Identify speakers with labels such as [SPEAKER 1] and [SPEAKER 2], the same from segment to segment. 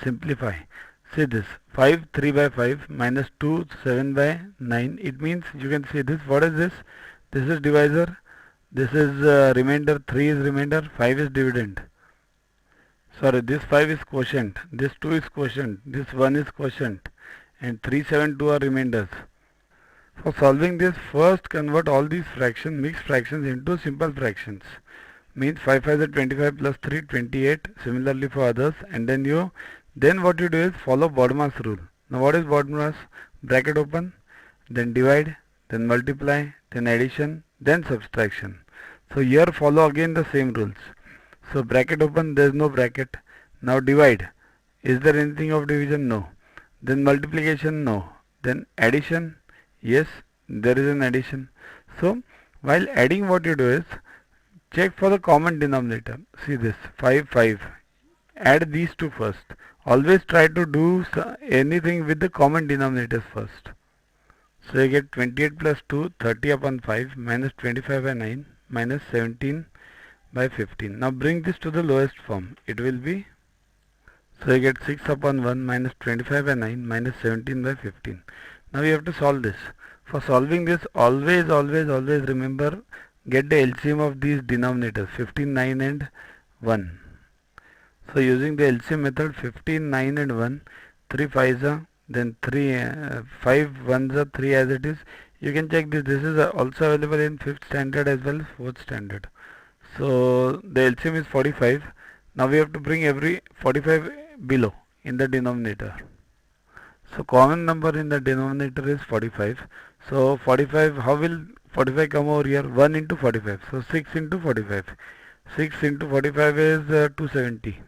[SPEAKER 1] Simplify. See this 5 3 by 5 minus 2 7 by 9. It means you can see this. What is this? This is divisor. This is remainder. 3 is remainder. 5 is dividend. Sorry, this 5 is quotient. This 2 is quotient. This 1 is quotient. And 3 7 2 are remainders. For solving this, first convert all these mixed fractions into simple fractions. Means 5 5 is 25 plus 3 28. Similarly for others. And then what you do is follow BODMAS rule. Now what is BODMAS? Bracket open, then divide, then multiply, then addition, then subtraction. So here follow again the same rules. So bracket open, there is no bracket. Now divide. Is there anything of division? No. Then multiplication? No. Then addition? Yes, there is an addition. So while adding, what you do is check for the common denominator. See this 5 5. Add these two first. Always try to do anything with the common denominators first. So you get 28 plus 2, 30 upon 5 minus 25 by 9 minus 17 by 15. Now bring this to the lowest form. It will be, so you get 6 upon 1 minus 25 by 9 minus 17 by 15. Now you have to solve this. For solving this, always remember, get the LCM of these denominators 15, 9 and 1. So using the LCM method, 15, 9 and 1, 3 5s are, then 5 1s are 3 as it is. You can check this. This is also available in 5th standard as well as 4th standard. So the LCM is 45. Now we have to bring every 45 below in the denominator. So common number in the denominator is 45. So 45, how will 45 come over here? 1 into 45. So 6 into 45. 6 into 45 is 270.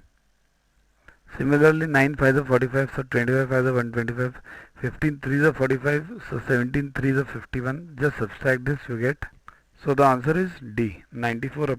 [SPEAKER 1] Similarly 9 5s are 45, so 25 5s are 125, 15 3s are 45, so 17 3s are 51. Just subtract this, you get. So the answer is D, 94.